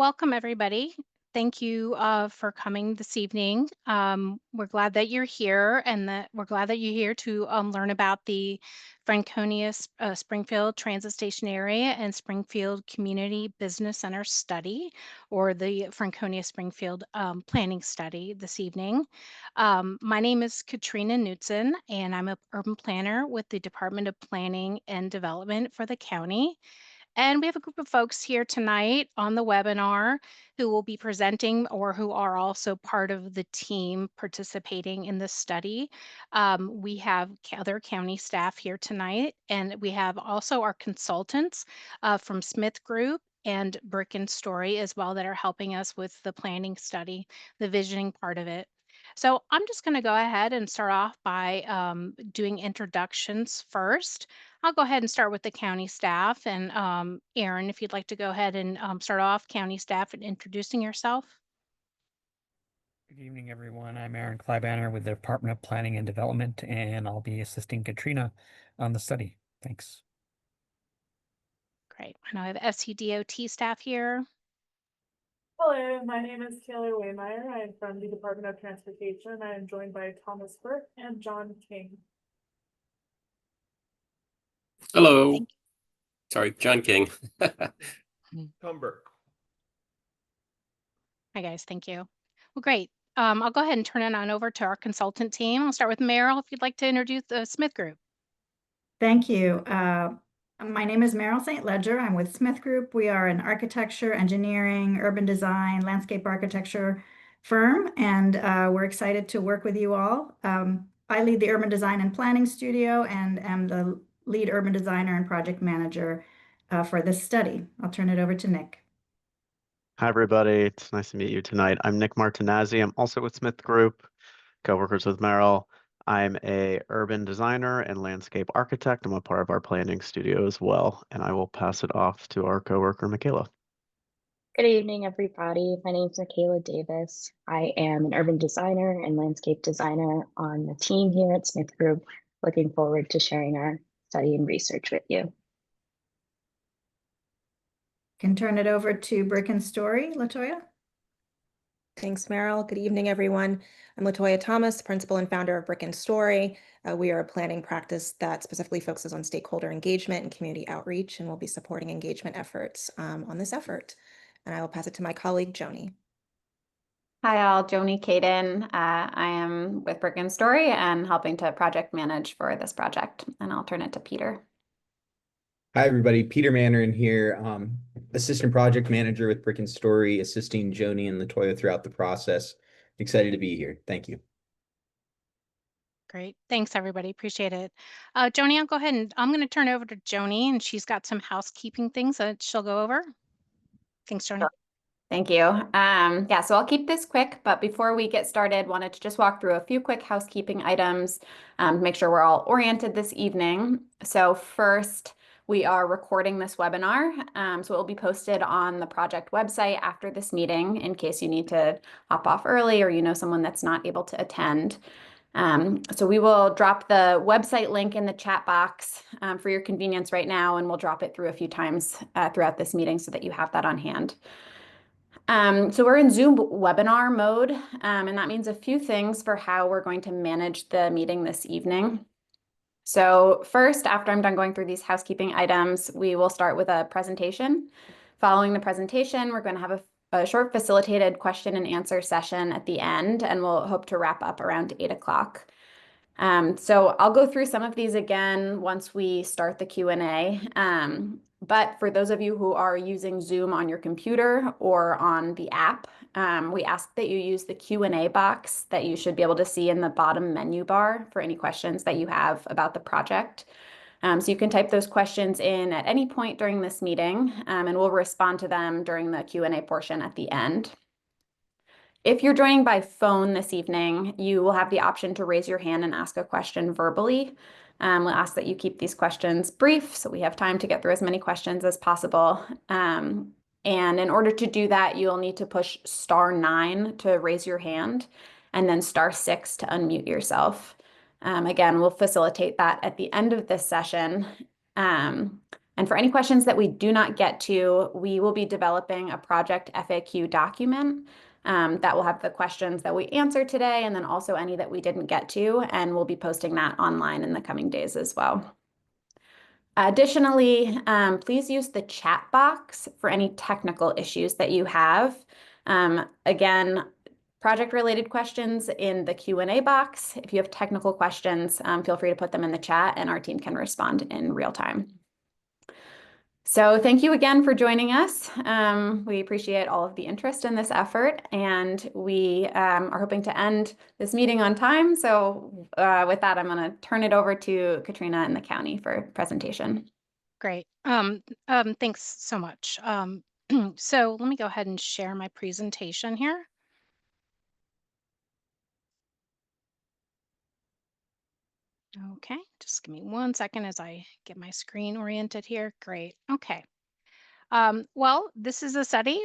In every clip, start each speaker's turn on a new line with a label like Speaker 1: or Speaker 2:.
Speaker 1: welcome everybody. Thank you for coming this evening. We're glad that you're here and that we're glad that you're here to learn about the Franconia-Springfield Transit Station Area and Springfield Community Business Center Study, or the Franconia-Springfield Planning Study this evening. My name is Katrina Knutson, and I'm an urban planner with the Department of Planning and Development for the county. And we have a group of folks here tonight on the webinar who will be presenting or who are also part of the team participating in this study. We have other county staff here tonight, and we have also our consultants from Smith Group and Brick and Story as well that are helping us with the planning study, the visioning part of it. So I'm just going to go ahead and start off by doing introductions first. I'll go ahead and start with the county staff. And Aaron, if you'd like to go ahead and start off, county staff, and introducing yourself.
Speaker 2: Good evening, everyone. I'm Aaron Kleibanner with the Department of Planning and Development, and I'll be assisting Katrina on the study. Thanks.
Speaker 1: Great. I know I have FCDOT staff here.
Speaker 3: Hello, my name is Taylor Waymeyer. I am from the Department of Transportation. I am joined by Thomas Burke and John King.
Speaker 4: Hello. Sorry, John King.
Speaker 5: Tom Burke.
Speaker 1: Hi, guys. Thank you. Well, great. I'll go ahead and turn it on over to our consultant team. I'll start with Meryl, if you'd like to introduce the Smith Group.
Speaker 6: Thank you. My name is Meryl St. Ledger. I'm with Smith Group. We are an architecture, engineering, urban design, landscape architecture firm, and we're excited to work with you all. I lead the urban design and planning studio and am the lead urban designer and project manager for this study. I'll turn it over to Nick.
Speaker 7: Hi, everybody. It's nice to meet you tonight. I'm Nick Martinazzi. I'm also with Smith Group, co-workers with Meryl. I'm a urban designer and landscape architect. I'm a part of our planning studio as well, and I will pass it off to our coworker, Michaela.
Speaker 8: Good evening, everybody. My name is Michaela Davis. I am an urban designer and landscape designer on the team here at Smith Group. Looking forward to sharing our study and research with you.
Speaker 6: Can turn it over to Brick and Story, Latoya.
Speaker 9: Thanks, Meryl. Good evening, everyone. I'm Latoya Thomas, principal and founder of Brick and Story. We are a planning practice that specifically focuses on stakeholder engagement and community outreach, and we'll be supporting engagement efforts on this effort. And I will pass it to my colleague, Joni.
Speaker 10: Hi, all. Joni Caden. I am with Brick and Story and helping to project manage for this project. And I'll turn it to Peter.
Speaker 5: Hi, everybody. Peter Mandarin here, assistant project manager with Brick and Story, assisting Joni and Latoya throughout the process. Excited to be here. Thank you.
Speaker 1: Great. Thanks, everybody. Appreciate it. Joni, I'll go ahead and I'm going to turn it over to Joni, and she's got some housekeeping things that she'll go over. Thanks, Joni.
Speaker 10: Sure. Thank you. Yeah, so I'll keep this quick, but before we get started, wanted to just walk through a few quick housekeeping items to make sure we're all oriented this evening. So first, we are recording this webinar, so it will be posted on the project website after this meeting in case you need to hop off early or you know someone that's not able to attend. So we will drop the website link in the chat box for your convenience right now, and we'll drop it through a few times throughout this meeting so that you have that on hand. So we're in Zoom webinar mode, and that means a few things for how we're going to manage the meeting this evening. So first, after I'm done going through these housekeeping items, we will start with a presentation. Following the presentation, we're going to have a short facilitated question and answer session at the end, and we'll hope to wrap up around 8 o'clock. So I'll go through some of these again once we start the Q&A. But for those of you who are using Zoom on your computer or on the app, we ask that you use the Q&A box that you should be able to see in the bottom menu bar for any questions that you have about the project. So you can type those questions in at any point during this meeting, and we'll respond to them during the Q&A portion at the end. If you're joining by phone this evening, you will have the option to raise your hand and ask a question verbally. We'll ask that you keep these questions brief so we have time to get through as many questions as possible. And in order to do that, you'll need to push *9 to raise your hand and then *6 to unmute yourself. Again, we'll facilitate that at the end of this session. And for any questions that we do not get to, we will be developing a project FAQ document that will have the questions that we answered today, and then also any that we didn't get to, and we'll be posting that online in the coming days as well. Additionally, please use the chat box for any technical issues that you have. Again, project-related questions in the Q&A box. If you have technical questions, feel free to put them in the chat and our team can respond in real time. So thank you again for joining us. We appreciate all of the interest in this effort, and we are hoping to end this meeting on time. So with that, I'm going to turn it over to Katrina and the county for a presentation.
Speaker 1: Great. Thanks so much. So let me go ahead and share my presentation here. Okay, just give me 1 second as I get my screen oriented here. Great. Okay. Well, this is a study.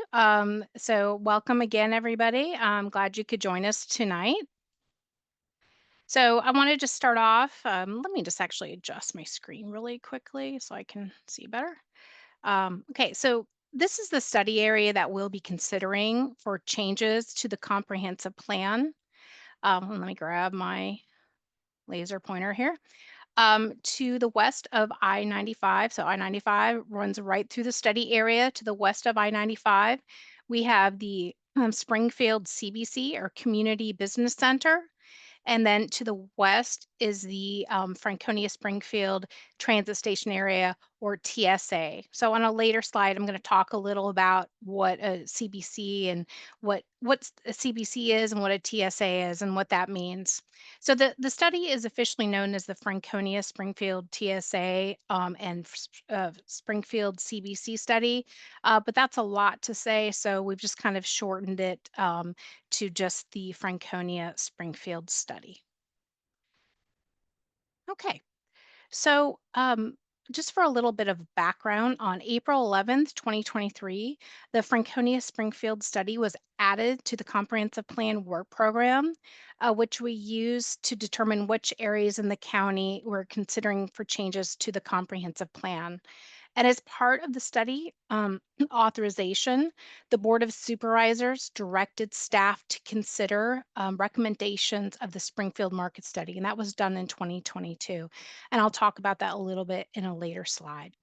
Speaker 1: So welcome again, everybody. I'm glad you could join us tonight. So I wanted to start off. Let me just actually adjust my screen really quickly so I can see better. Okay, so this is the study area that we'll be considering for changes to the comprehensive plan. Let me grab my laser pointer here. To the west of I-95. So I-95 runs right through the study area. To the west of I-95, we have the Springfield CBC, or Community Business Center. And then to the west is the Franconia-Springfield Transit Station Area, or TSA. So on a later slide, I'm going to talk a little about what a CBC and what a CBC is and what a TSA is and what that means. So the study is officially known as the Franconia-Springfield TSA and Springfield CBC study, but that's a lot to say, so we've just kind of shortened it to just the Franconia-Springfield study. Okay, so just for a little bit of background, on April 11th, 2023, the Franconia-Springfield study was added to the Comprehensive Plan Work Program, which we use to determine which areas in the county we're considering for changes to the Comprehensive Plan. And as part of the study authorization, the Board of Supervisors directed staff to consider recommendations of the Springfield Market Study, and that was done in 2022. And I'll talk about that a little bit in a later slide.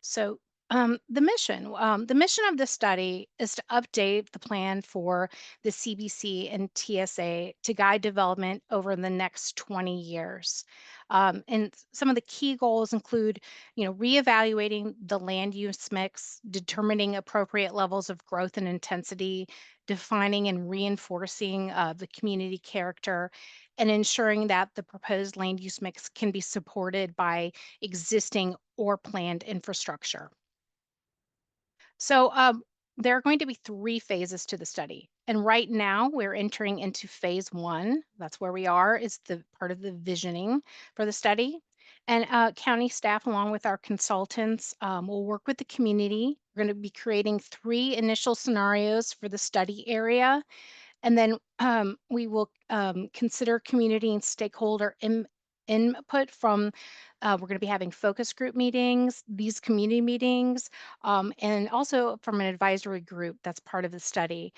Speaker 1: So the mission of this study is to update the plan for the CBC and TSA to guide development over the next 20 years. And some of the key goals include, reevaluating the land use mix, determining appropriate levels of growth and intensity, defining and reinforcing the community character, and ensuring that the proposed land use mix can be supported by existing or planned infrastructure. So there are going to be 3 phases to the study. And right now we're entering into phase 1. That's where we are, is the part of the visioning for the study. And county staff, along with our consultants, will work with the community. We're going to be creating 3 initial scenarios for the study area. And then we will consider community and stakeholder input from, we're going to be having focus group meetings, these community meetings, and also from an advisory group that's part of the study.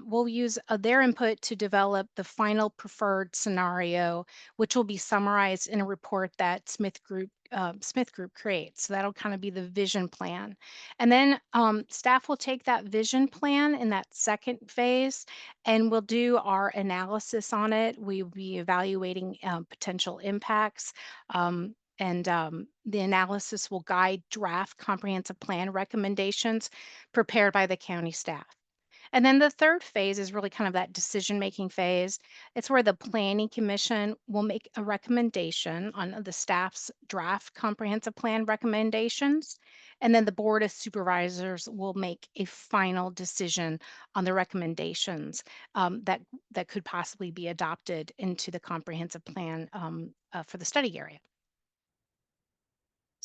Speaker 1: We'll use their input to develop the final preferred scenario, which will be summarized in a report that Smith Group creates. So that'll kind of be the vision plan. And then staff will take that vision plan in that second phase, and we'll do our analysis on it. We'll be evaluating potential impacts. The analysis will guide draft comprehensive plan recommendations prepared by the county staff. And then the third phase is really kind of that decision-making phase. It's where the Planning Commission will make a recommendation on the staff's draft comprehensive plan recommendations. And then the Board of Supervisors will make a final decision on the recommendations that could possibly be adopted into the comprehensive plan for the study area.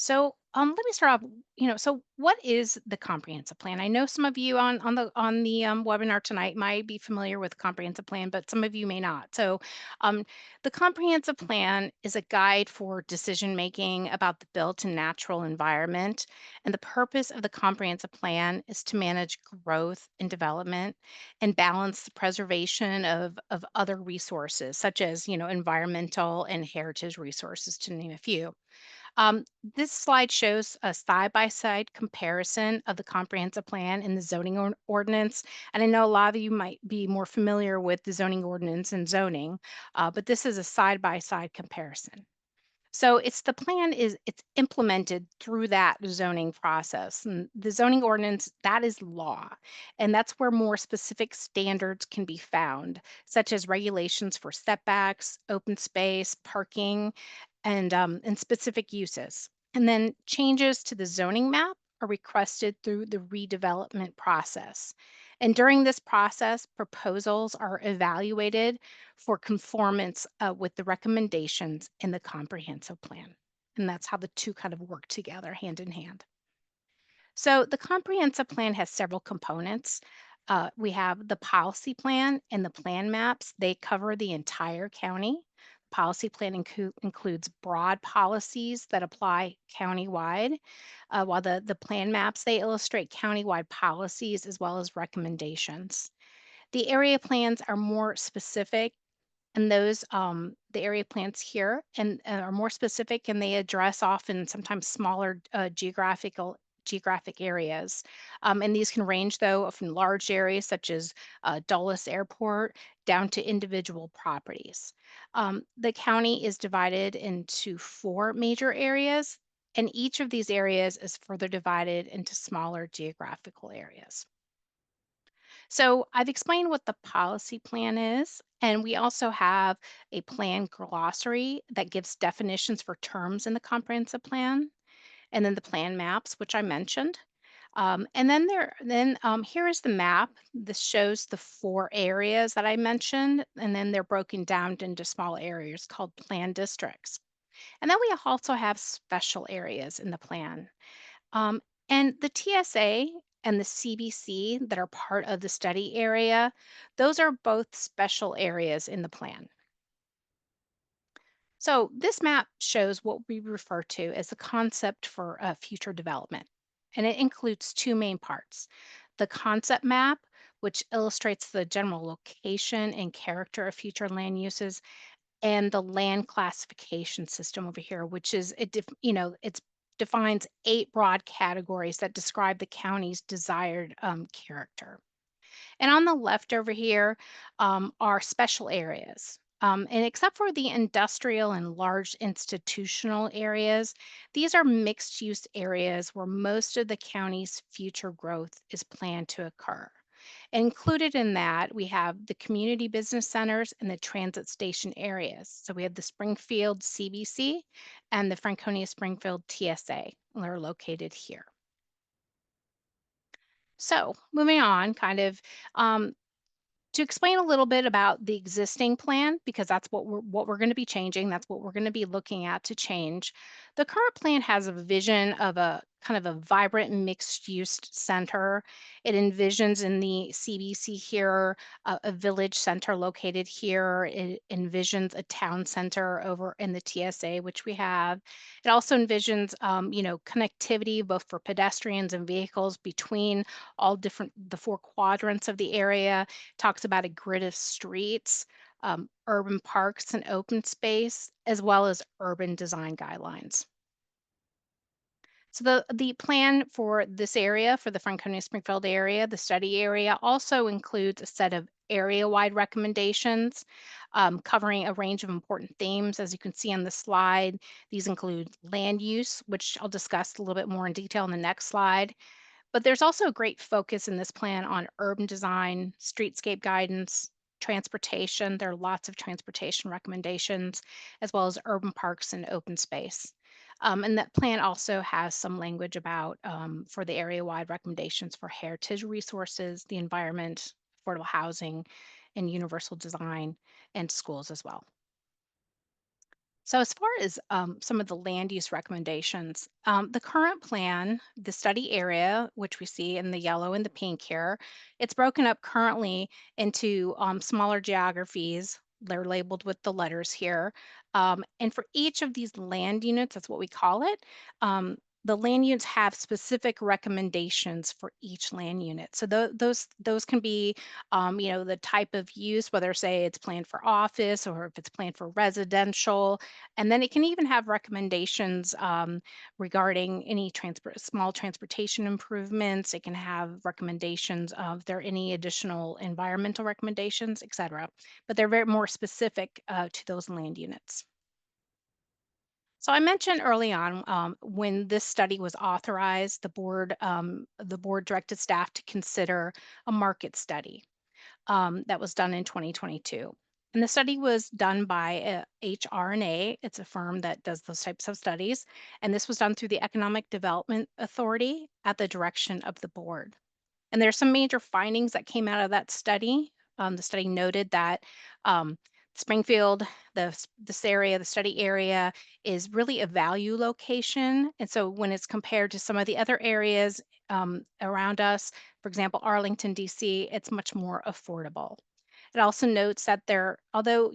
Speaker 1: So let me start off. So what is the comprehensive plan? I know some of you on the webinar tonight might be familiar with the comprehensive plan, but some of you may not. So um, the comprehensive plan is a guide for decision making about the built and natural environment. And the purpose of the comprehensive plan is to manage growth and development and balance the preservation of other resources, such as environmental and heritage resources, to name a few. Um, this slide shows a side-by-side comparison of the comprehensive plan and the zoning ordinance. And I know a lot of you might be more familiar with the zoning ordinance and zoning, but this is a side-by-side comparison. So it's implemented through that zoning process. And the zoning ordinance, that is law. And that's where more specific standards can be found, such as regulations for setbacks, open space, parking, and specific uses. And then changes to the zoning map are requested through the redevelopment process. And during this process, proposals are evaluated for conformance with the recommendations in the comprehensive plan. And that's how the two kind of work together hand in hand. So the comprehensive plan has several components. We have the policy plan and the plan maps. They cover the entire county. Policy plan includes broad policies that apply countywide, while the plan maps, they illustrate countywide policies as well as recommendations. The area plans are more specific, and the area plans here and are more specific, and they address often sometimes smaller geographic areas. And these can range though from large areas such as Dulles Airport down to individual properties. The county is divided into 4 major areas, and each of these areas is further divided into smaller geographical areas. So I've explained what the policy plan is, and we also have a plan glossary that gives definitions for terms in the comprehensive plan, and then the plan maps, which I mentioned. And then here is the map. This shows the 4 areas that I mentioned, and then they're broken down into small areas called plan districts. And then we also have special areas in the plan. Um, and the TSA and the CBC that are part of the study area, those are both special areas in the plan. So this map shows what we refer to as the concept for future development. And it includes 2 main parts. The concept map, which illustrates the general location and character of future land uses, and the land classification system over here, which is it defines 8 broad categories that describe the county's desired character. And on the left over here are special areas. And except for the industrial and large institutional areas, these are mixed use areas where most of the county's future growth is planned to occur. Included in that, we have the community business centers and the transit station areas. So we have the Springfield CBC and the Franconia-Springfield TSA. They're located here. So moving on, um, to explain a little bit about the existing plan, because that's what we're going to be changing. That's what we're going to be looking at to change. The current plan has a vision of a kind of a vibrant mixed-use center. It envisions in the CBC here a village center located here. It envisions a town center over in the TSA, which we have. It also envisions, connectivity both for pedestrians and vehicles between the 4 quadrants of the area. Talks about a grid of streets, urban parks and open space, as well as urban design guidelines. So the plan for this area, for the Franconia-Springfield area, the study area, also includes a set of area-wide recommendations covering a range of important themes. As you can see on the slide, these include land use, which I'll discuss a little bit more in detail in the next slide. But there's also a great focus in this plan on urban design, streetscape guidance, transportation. There are lots of transportation recommendations, as well as urban parks and open space. And that plan also has some language about for the area-wide recommendations for heritage resources, the environment, affordable housing, and universal design, and schools as well. So as far as some of the land use recommendations, the current plan, the study area, which we see in the yellow and the pink here, it's broken up currently into smaller geographies. They're labeled with the letters here. And for each of these land units, that's what we call it, the land units have specific recommendations for each land unit. So those can be, the type of use, whether say it's planned for office or if it's planned for residential, and then it can even have recommendations regarding any small transportation improvements. It can have recommendations of there any additional environmental recommendations, et cetera. But they're very more specific to those land units. So I mentioned early on when this study was authorized, the board directed staff to consider a market study that was done in 2022. And the study was done by HR&A. It's a firm that does those types of studies. And this was done through the Economic Development Authority at the direction of the board. And there's some major findings that came out of that study. The study noted that Springfield, this area, the study area, is really a value location. And so when it's compared to some of the other areas around us, for example, Arlington, DC, it's much more affordable. It also notes that although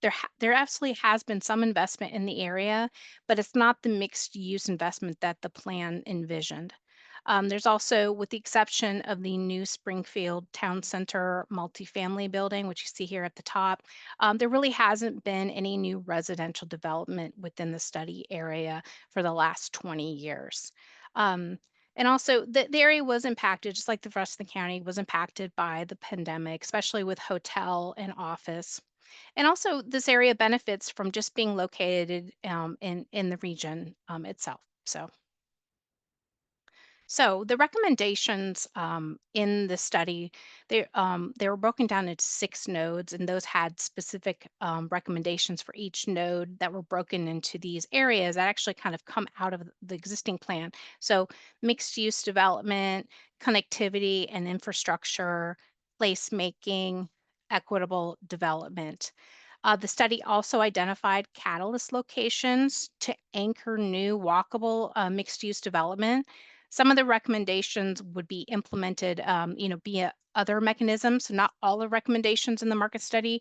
Speaker 1: there absolutely has been some investment in the area, but it's not the mixed use investment that the plan envisioned. There's also, with the exception of the new Springfield Town Center multifamily building, which you see here at the top, there really hasn't been any new residential development within the study area for the last 20 years. And also, the area was impacted, just like the rest of the county, was impacted by the pandemic, especially with hotel and office. And also, this area benefits from just being located in the region itself. So the recommendations in the study, they were broken down into 6 nodes, and those had specific recommendations for each node that were broken into these areas that actually kind of come out of the existing plan. So mixed use development, connectivity and infrastructure, placemaking, equitable development. The study also identified catalyst locations to anchor new walkable mixed-use development. Some of the recommendations would be implemented, via other mechanisms. So not all the recommendations in the market study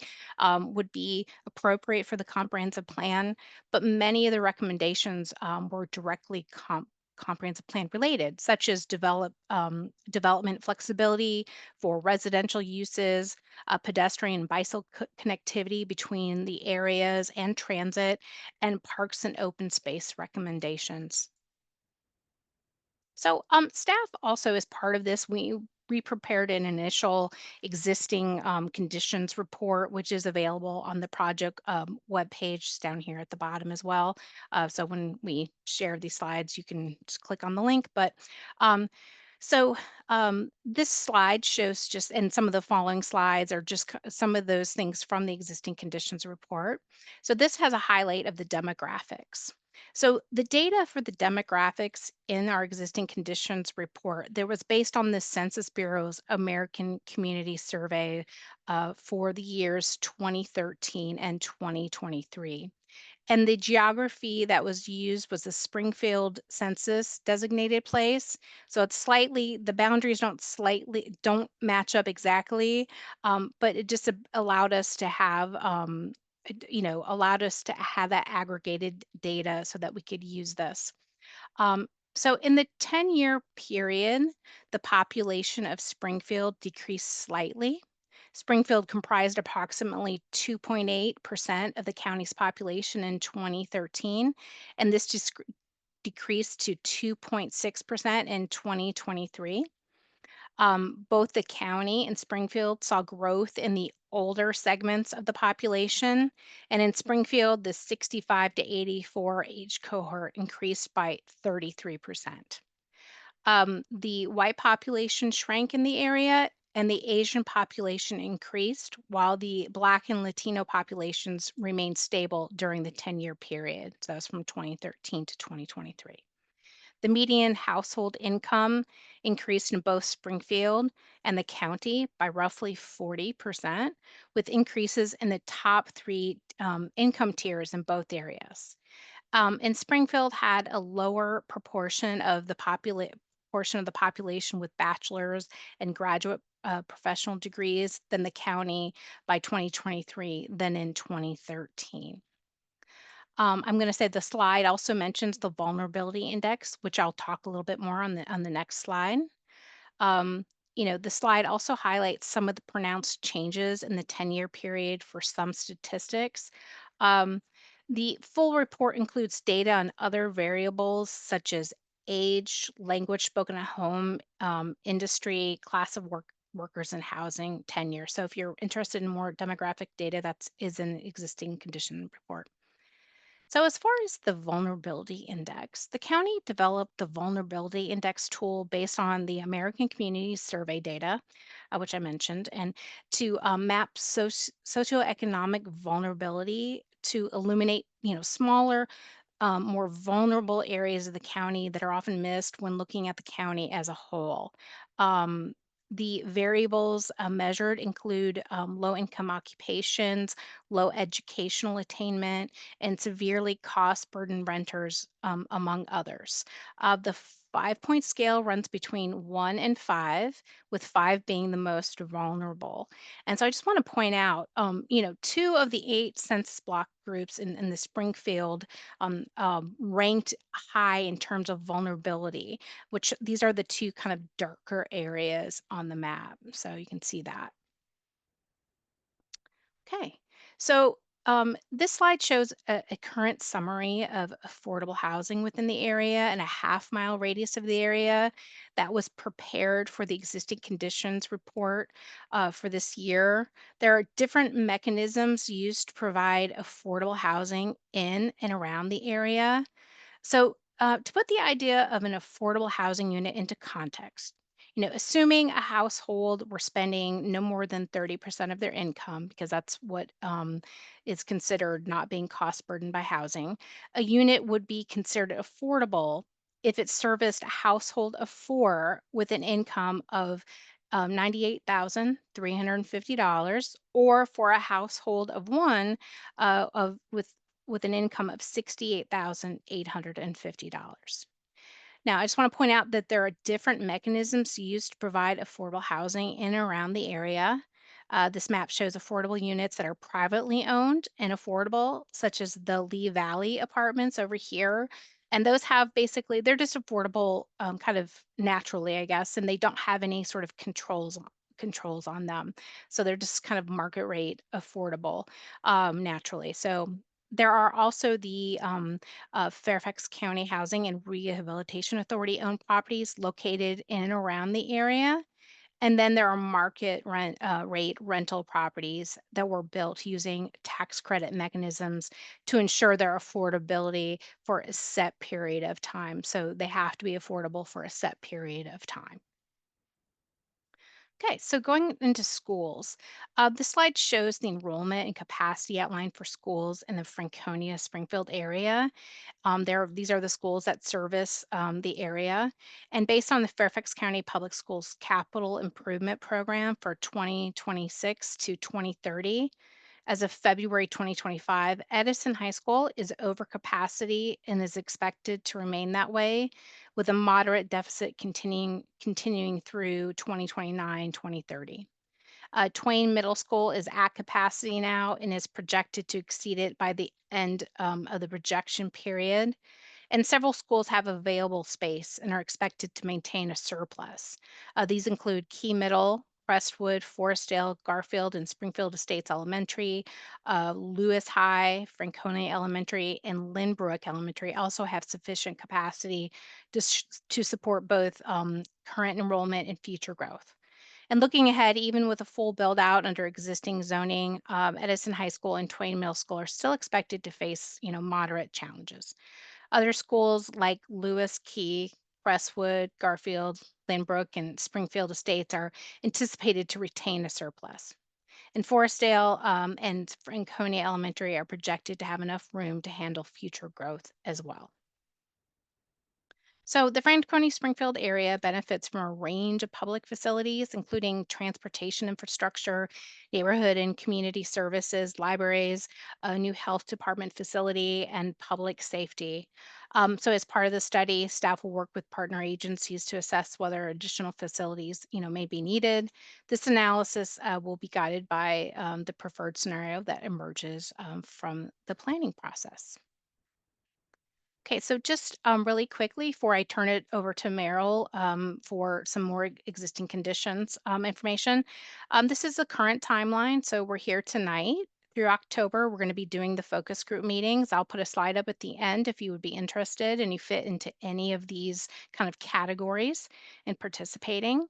Speaker 1: would be appropriate for the comprehensive plan, but many of the recommendations were directly comprehensive plan related, such as development flexibility for residential uses, pedestrian and bicycle connectivity between the areas and transit, and parks and open space recommendations. So staff also, as part of this, we prepared an initial existing conditions report, which is available on the project webpage down here at the bottom as well. So when we share these slides, you can just click on the link. But so this slide shows just, and some of the following slides are just some of those things from the existing conditions report. So this has a highlight of the demographics. So the data for the demographics in our existing conditions report, there was based on the Census Bureau's American Community Survey for the years 2013 and 2023. And the geography that was used was the Springfield census designated place. So it's the boundaries don't match up exactly, but it just allowed us to have, that aggregated data so that we could use this. So in the 10-year period, the population of Springfield decreased slightly. Springfield comprised approximately 2.8% of the county's population in 2013, and this decreased to 2.6% in 2023. Both the county and Springfield saw growth in the older segments of the population. And in Springfield, the 65 to 84 age cohort increased by 33%. The white population shrank in the area, and the Asian population increased, while the Black and Latino populations remained stable during the 10-year period. So that was from 2013 to 2023. The median household income increased in both Springfield and the county by roughly 40%, with increases in the top three income tiers in both areas. And Springfield had a lower proportion of the population with bachelor's and graduate professional degrees than the county by 2023 than in 2013. I'm going to say the slide also mentions the vulnerability index, which I'll talk a little bit more on the next slide. Um, the slide also highlights some of the pronounced changes in the 10-year period for some statistics. Um, the full report includes data on other variables such as age, language spoken at home, industry, class of workers and housing, tenure. So if you're interested in more demographic data, that is an existing condition report. So, as far as the vulnerability index, the county developed the vulnerability index tool based on the American Community Survey data, which I mentioned, and to map socioeconomic vulnerability to illuminate, smaller, more vulnerable areas of the county that are often missed when looking at the county as a whole. Um, the variables measured include low income occupations, low educational attainment, and severely cost burdened renters, among others. The 5-point scale runs between 1 and 5, with 5 being the most vulnerable. And so I just want to point out, 2 of the 8 census block groups in the Springfield ranked high in terms of vulnerability, which these are the 2 kind of darker areas on the map. So you can see that. Okay, so this slide shows a current summary of affordable housing within the area and a half-mile radius of the area that was prepared for the existing conditions report for this year. There are different mechanisms used to provide affordable housing in and around the area. So, to put the idea of an affordable housing unit into context, assuming a household were spending no more than 30% of their income, because that's what is considered not being cost burdened by housing, a unit would be considered affordable if it serviced a household of 4 with an income of $98,350, or for a household of 1 with an income of $68,850. Now, I just want to point out that there are different mechanisms used to provide affordable housing in and around the area. This map shows affordable units that are privately owned and affordable, such as the Lee Valley apartments over here. And those have basically, they're just affordable kind of naturally, I guess, and they don't have any sort of controls on them. So they're just kind of market rate affordable naturally. So there are also the Fairfax County Housing and Rehabilitation Authority owned properties located in and around the area. And then there are market rate rental properties that were built using tax credit mechanisms to ensure their affordability for a set period of time. So they have to be affordable for a set period of time. Okay, so going into schools, the slide shows the enrollment and capacity outline for schools in the Franconia-Springfield area. These are the schools that service the area. And based on the Fairfax County Public Schools Capital Improvement Program for 2026 to 2030, as of February 2025, Edison High School is over capacity and is expected to remain that way, with a moderate deficit continuing through 2029-2030. Twain Middle School is at capacity now and is projected to exceed it by the end of the projection period. And several schools have available space and are expected to maintain a surplus. These include Key Middle, Crestwood, Forestdale, Garfield, and Springfield Estates Elementary, Lewis High, Franconia Elementary, and Lynbrook Elementary also have sufficient capacity to support both current enrollment and future growth. And looking ahead, even with a full build out under existing zoning, Edison High School and Twain Middle School are still expected to face, moderate challenges. Other schools like Lewis, Key, Crestwood, Garfield, Lynbrook, and Springfield Estates are anticipated to retain a surplus. And Forestdale and Franconia Elementary are projected to have enough room to handle future growth as well. So, the Franconia-Springfield area benefits from a range of public facilities, including transportation infrastructure, neighborhood and community services, libraries, a new health department facility, and public safety. So, as part of the study, staff will work with partner agencies to assess whether additional facilities, may be needed. This analysis will be guided by the preferred scenario that emerges from the planning process. Okay, so just really quickly before I turn it over to Meryl for some more existing conditions information, this is the current timeline. So we're here tonight through October. We're going to be doing the focus group meetings. I'll put a slide up at the end if you would be interested and you fit into any of these kind of categories in participating.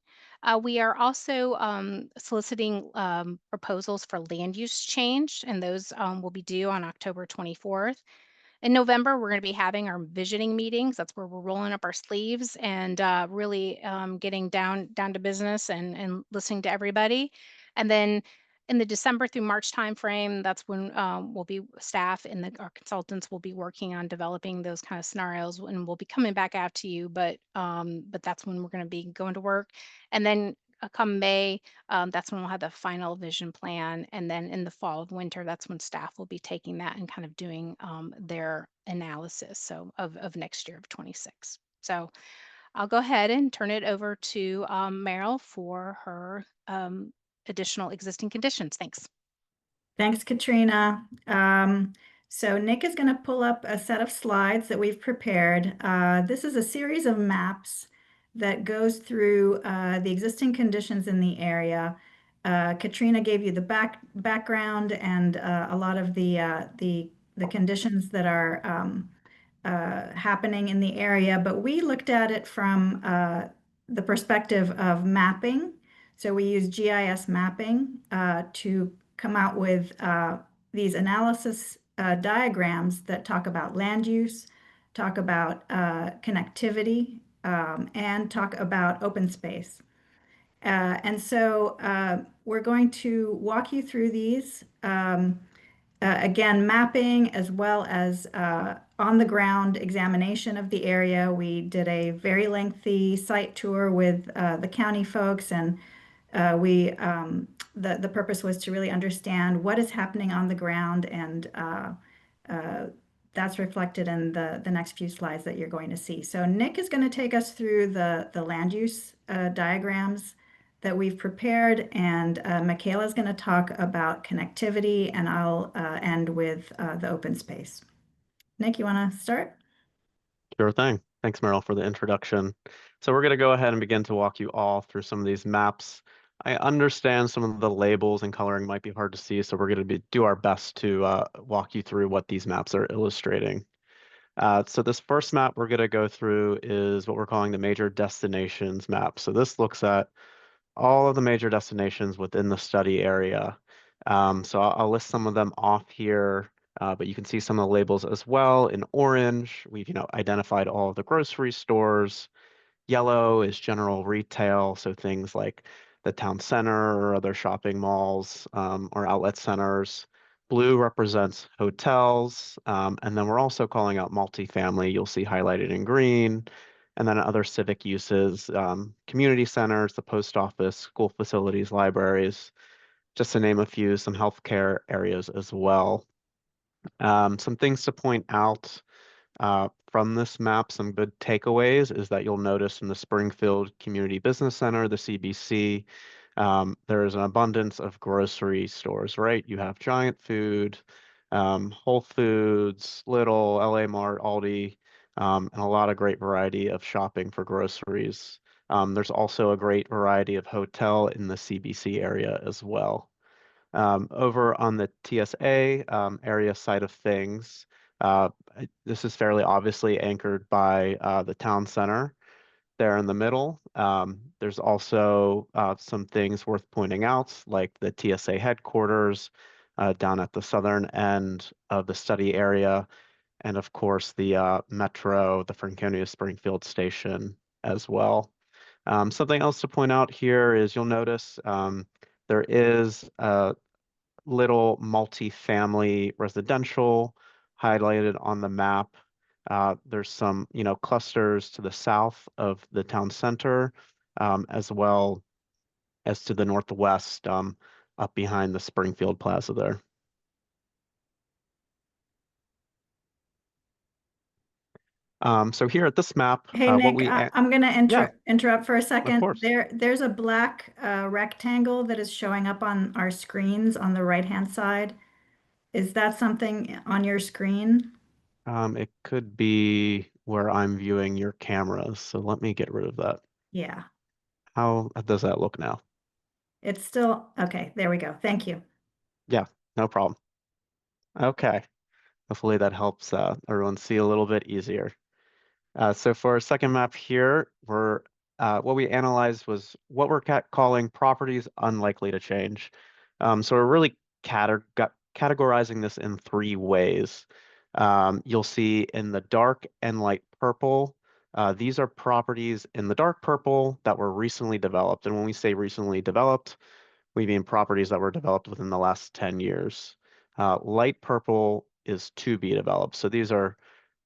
Speaker 1: We are also soliciting proposals for land use change, and those will be due on October 24th. In November, we're going to be having our visioning meetings. That's where we're rolling up our sleeves and really getting down to business and listening to everybody. And then in the December through March timeframe, that's when we'll be staff and our consultants will be working on developing those kind of scenarios, and we'll be coming back out to you. But that's when we're going to be going to work. And then come May, that's when we'll have the final vision plan. And then in the fall of winter, that's when staff will be taking that and kind of doing their analysis of next year of 26. So I'll go ahead and turn it over to Meryl for her additional existing conditions. Thanks.
Speaker 6: Thanks, Katrina. So Nick is going to pull up a set of slides that we've prepared. This is a series of maps that goes through the existing conditions in the area. Katrina gave you the background and a lot of the conditions that are happening in the area, but we looked at it from the perspective of mapping. So we use GIS mapping to come out with these analysis diagrams that talk about land use, talk about connectivity, and talk about open space. And so we're going to walk you through these. Again, mapping as well as on-the-ground examination of the area. We did a very lengthy site tour with the county folks, and the purpose was to really understand what is happening on the ground, and that's reflected in the next few slides that you're going to see. So Nick is going to take us through the land use diagrams that we've prepared, and Michaela is going to talk about connectivity, and I'll end with the open space. Nick, you want to start?
Speaker 7: Sure thing. Thanks, Meryl, for the introduction. So we're going to go ahead and begin to walk you all through some of these maps. I understand some of the labels and coloring might be hard to see, so we're going to do our best to walk you through what these maps are illustrating. So this first map we're going to go through is what we're calling the major destinations map. So this looks at all of the major destinations within the study area. So I'll list some of them off here, but you can see some of the labels as well. In orange, we've identified all of the grocery stores. Yellow is general retail, so things like the town center or other shopping malls or outlet centers. Blue represents hotels, and then we're also calling out multifamily. You'll see highlighted in green. And then other civic uses, community centers, the post office, school facilities, libraries, just to name a few, some healthcare areas as well. Some things to point out from this map, some good takeaways is that you'll notice in the Springfield Community Business Center, the CBC, there is an abundance of grocery stores, right? You have Giant Food, Whole Foods, Lidl, LA Mart, Aldi, and a lot of great variety of shopping for groceries. There's also a great variety of hotel in the CBC area as well. Over on the TSA area side of things, this is fairly obviously anchored by the town center there in the middle. There's also some things worth pointing out, like the TSA headquarters down at the southern end of the study area, and of course the metro, the Franconia-Springfield station as well. Something else to point out here is you'll notice there is a little multifamily residential highlighted on the map. There's some, clusters to the south of the town center, as well as to the northwest, up behind the Springfield Plaza there. So here at this map,
Speaker 6: Hey,
Speaker 7: what
Speaker 6: Nick,
Speaker 7: we,
Speaker 6: I'm going to interrupt for a second.
Speaker 7: course.
Speaker 6: There's a black rectangle that is showing up on our screens on the right-hand side. Is that something on your screen?
Speaker 7: It could be where I'm viewing your cameras. So let me get rid of that.
Speaker 6: Yeah,
Speaker 7: How does that look now?
Speaker 6: it's still, okay, there we go. Thank you.
Speaker 7: Yeah, no problem. Okay. Hopefully that helps everyone see a little bit easier. So for our second map here, what we analyzed was what we're calling properties unlikely to change. So we're really categorizing this in 3 ways. You'll see in the dark and light purple, these are properties in the dark purple that were recently developed. And when we say recently developed, we mean properties that were developed within the last 10 years. Light purple is to be developed. So these are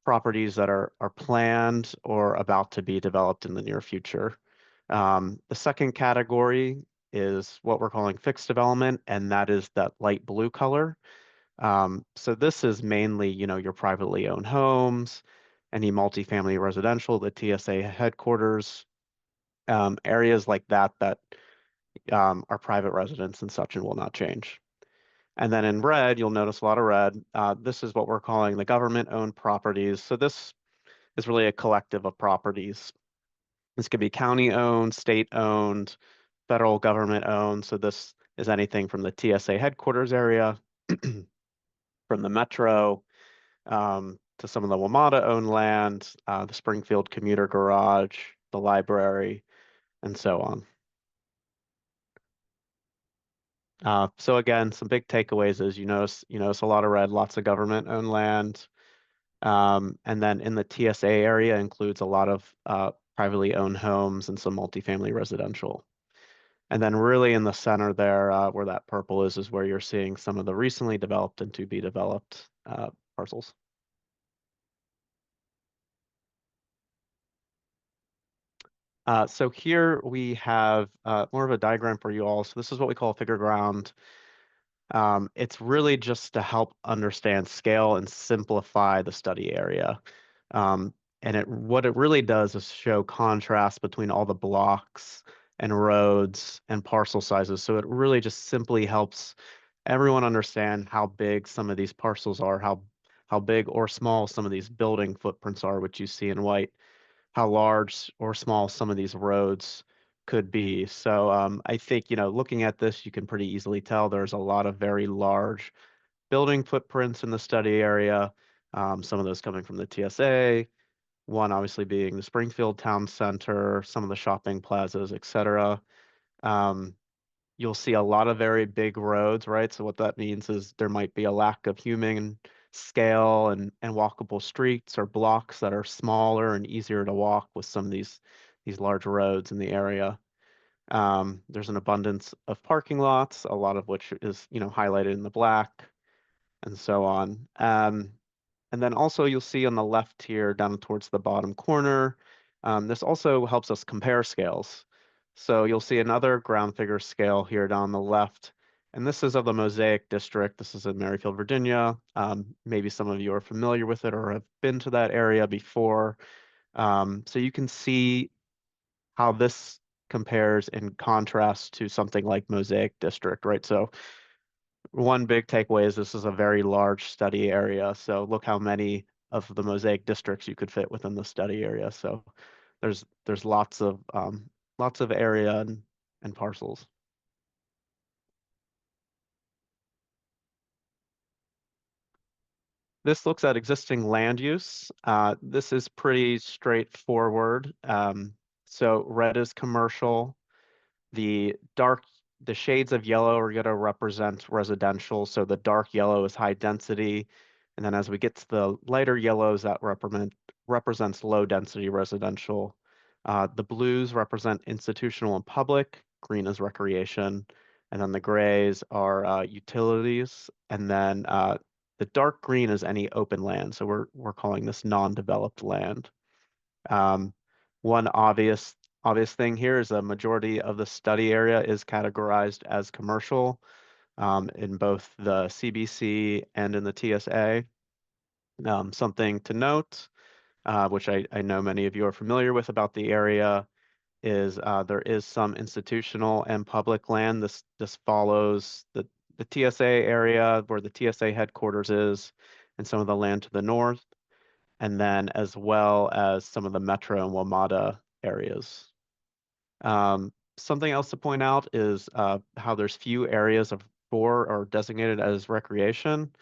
Speaker 7: properties that are planned or about to be developed in the near future. The second category is what we're calling fixed development, and that is that light blue color. So this is mainly, your privately owned homes, any multifamily residential, the TSA headquarters, areas like that are private residents and such and will not change. And then in red, you'll notice a lot of red. This is what we're calling the government-owned properties. So this is really a collective of properties. This could be county-owned, state-owned, federal government-owned. So this is anything from the TSA headquarters area, from the metro, to some of the WMATA-owned land, the Springfield commuter garage, the library, and so on. So again, some big takeaways is you notice a lot of red, lots of government-owned land. And then in the TSA area includes a lot of privately owned homes and some multifamily residential. And then really in the center there, where that purple is where you're seeing some of the recently developed and to be developed parcels. So here we have more of a diagram for you all. So this is what we call a figure ground. It's really just to help understand scale and simplify the study area. And what it really does is show contrast between all the blocks and roads and parcel sizes. So it really just simply helps everyone understand how big some of these parcels are, how big or small some of these building footprints are, which you see in white, how large or small some of these roads could be. So I think, looking at this, you can pretty easily tell there's a lot of very large building footprints in the study area. Some of those coming from the TSA, one obviously being the Springfield Town Center, some of the shopping plazas, et cetera. You'll see a lot of very big roads, right? So what that means is there might be a lack of human scale and walkable streets or blocks that are smaller and easier to walk with some of these large roads in the area. There's an abundance of parking lots, a lot of which is, highlighted in the black and so on. And then also you'll see on the left here down towards the bottom corner, this also helps us compare scales. So you'll see another ground figure scale here down the left, and this is of the Mosaic District. This is in Merrifield, Virginia. Maybe some of you are familiar with it or have been to that area before. So you can see how this compares in contrast to something like Mosaic District, right? So one big takeaway is this is a very large study area. So look how many of the Mosaic districts you could fit within the study area. So there's lots of area and parcels. This looks at existing land use. This is pretty straightforward. So red is commercial. The shades of yellow are going to represent residential. So the dark yellow is high density. And then as we get to the lighter yellows, that represents low density residential. The blues represent institutional and public. Green is recreation. And then the grays are utilities. And then the dark green is any open land. So we're calling this non-developed land. One obvious thing here is a majority of the study area is categorized as commercial in both the CBC and in the TSA. Something to note, which I know many of you are familiar with about the area, is there is some institutional and public land. This follows the TSA area where the TSA headquarters is, and some of the land to the north, and then as well as some of the Metro and WMATA areas. Something else to point out is how there's few areas for or designated as recreation.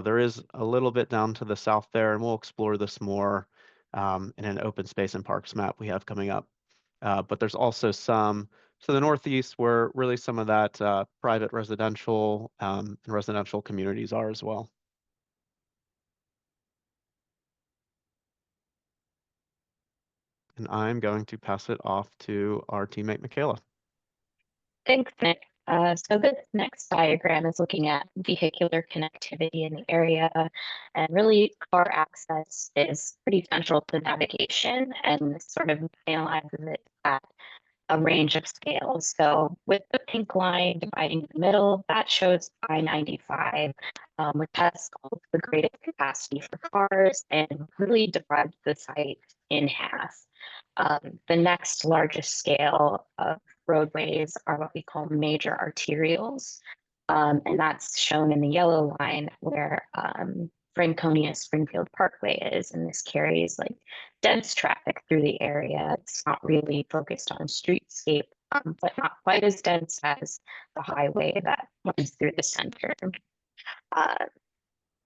Speaker 7: There is a little bit down to the south there, and we'll explore this more in an open space and parks map we have coming up. But there's also some to the northeast where really some of that private residential and residential communities are as well. And I'm going to pass it off to our teammate, Michaela.
Speaker 8: Thanks, Nick. So this next diagram is looking at vehicular connectivity in the area, and really car access is pretty central to navigation, and this sort of analyzes it at a range of scales. So with the pink line dividing the middle, that shows I-95, which has the greatest capacity for cars and really divides the site in half. The next largest scale of roadways are what we call major arterials. And that's shown in the yellow line where Franconia-Springfield Parkway is, and this carries like dense traffic through the area. It's not really focused on streetscape, but not quite as dense as the highway that runs through the center.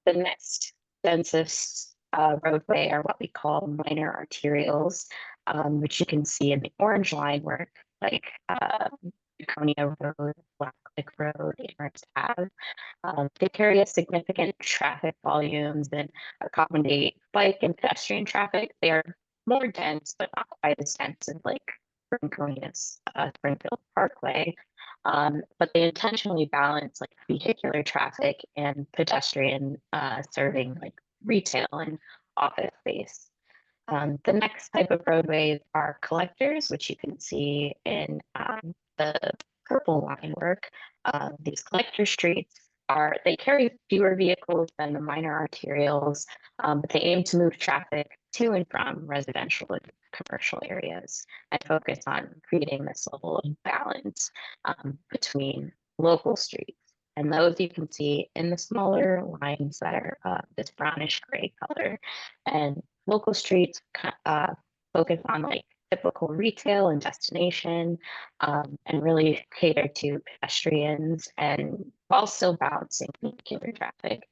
Speaker 8: The next densest roadway are what we call minor arterials, which you can see in the orange line where like Franconia Road, Black Click Road, Amherst Ave. They carry a significant traffic volumes and accommodate bike and pedestrian traffic. They are more dense, but not quite as dense as like Franconia's Springfield Parkway. But they intentionally balance like vehicular traffic and pedestrian serving like retail and office space. The next type of roadways are collectors, which you can see in the purple line work. These collector streets they carry fewer vehicles than the minor arterials, but they aim to move traffic to and from residential and commercial areas and focus on creating this level of balance between local streets. And those you can see in the smaller lines that are this brownish gray color. And local streets focus on like typical retail and destination, and really cater to pedestrians and while still balancing vehicular traffic.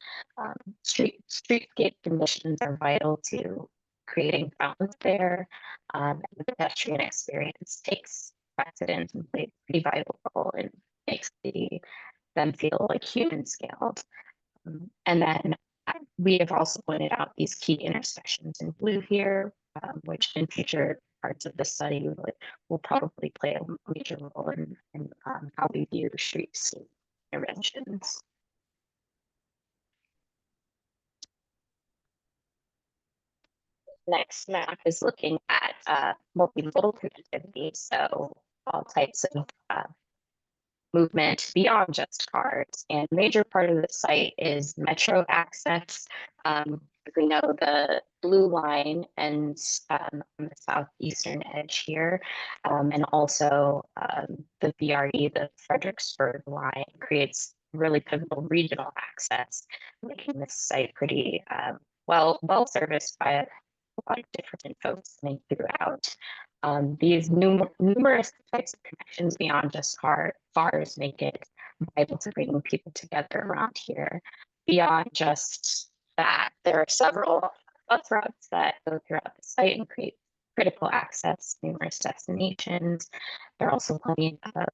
Speaker 8: Streetscape conditions are vital to creating balance there. The pedestrian experience takes precedence and plays a pretty vital role and makes them feel like human scaled. And then we have also pointed out these key intersections in blue here, which in future parts of the study will probably play a major role in how we view street interventions. Next map is looking at multimodal connectivity, so all types of movement beyond just cars. And a major part of the site is metro access. We know the blue line ends on the southeastern edge here, and also the VRE, the Fredericksburg line, creates really pivotal regional access, making this site pretty well serviced by a lot of different folks coming throughout. These numerous types of connections beyond just cars make it vital to bringing people together around here. Beyond just that, there are several bus routes that go throughout the site and create critical access to numerous destinations. There are also plenty of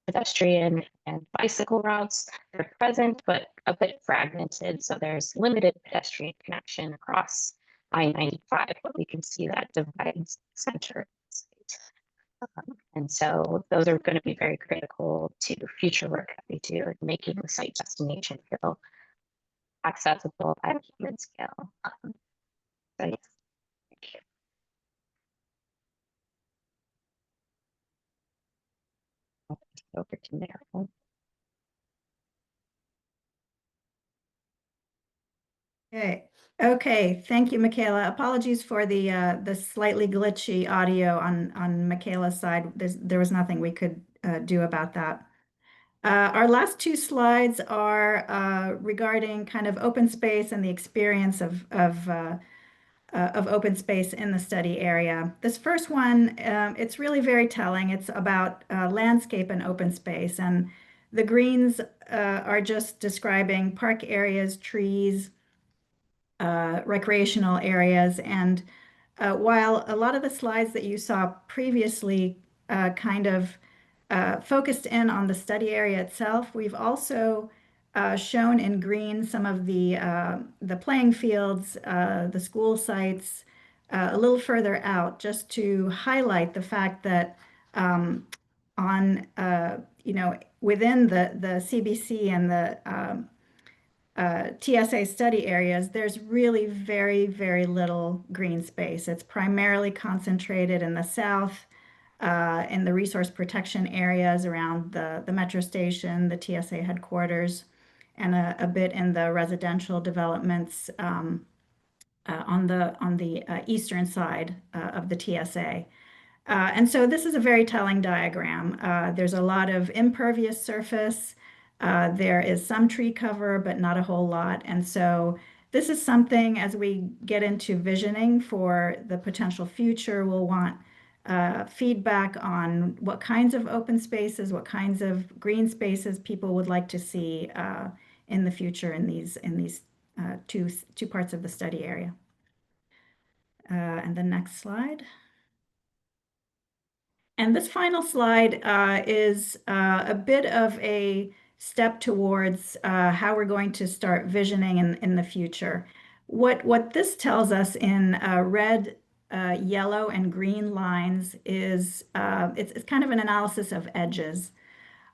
Speaker 8: pedestrian and bicycle routes. They're present, but a bit fragmented. So there's limited pedestrian connection across I-95, but we can see that divides the center. And so those are going to be very critical to future work that we do in making the site destination feel accessible at a human scale. So yes, thank you. Over to Meryl.
Speaker 6: Okay. Thank you, Michaela. Apologies for the slightly glitchy audio on Michaela's side. There was nothing we could do about that. Our last two slides are regarding kind of open space and the experience of open space in the study area. This first one, it's really very telling. It's about landscape and open space, and the greens are just describing park areas, trees, recreational areas. And while a lot of the slides that you saw previously kind of focused in on the study area itself, we've also shown in green some of the playing fields, the school sites, a little further out, just to highlight the fact that on within the CBC and the TSA study areas, there's really very, very little green space. It's primarily concentrated in the south, in the resource protection areas around the metro station, the TSA headquarters, and a bit in the residential developments on the eastern side of the TSA. And so this is a very telling diagram. There's a lot of impervious surface. There is some tree cover, but not a whole lot. And so this is something, as we get into visioning for the potential future, we'll want feedback on what kinds of open spaces, what kinds of green spaces people would like to see in the future in these two parts of the study area. And the next slide. And this final slide is a bit of a step towards how we're going to start visioning in the future. What this tells us in red, yellow, and green lines is it's kind of an analysis of edges.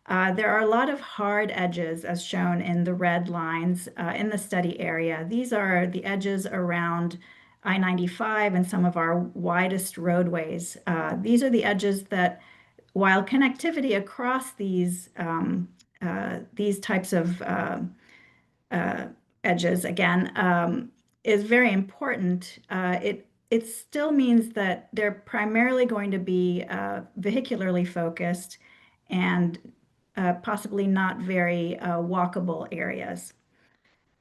Speaker 6: There are a lot of hard edges, as shown in the red lines in the study area. These are the edges around I-95 and some of our widest roadways. These are the edges that, while connectivity across these types of edges, again, is very important, it still means that they're primarily going to be vehicularly focused and possibly not very walkable areas.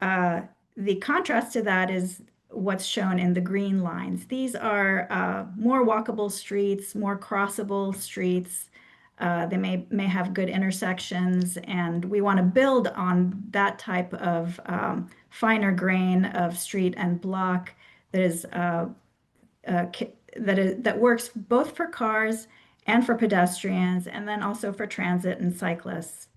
Speaker 6: The contrast to that is what's shown in the green lines. These are more walkable streets, more crossable streets. They may have good intersections, and we want to build on that type of finer grain of street and block that is that works both for cars and for pedestrians, and then also for transit and cyclists.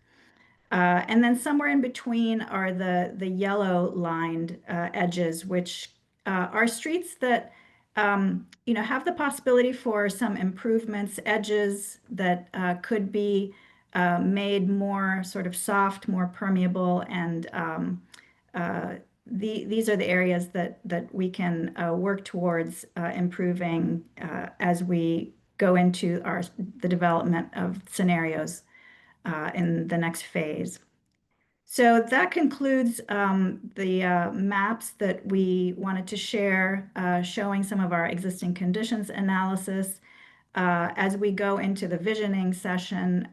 Speaker 6: And then somewhere in between are the yellow lined edges, which are streets that have the possibility for some improvements, edges that could be made more sort of soft, more permeable, and these are the areas that we can work towards improving as we go into the development of scenarios in the next phase. So that concludes the maps that we wanted to share, showing some of our existing conditions analysis. As we go into the visioning session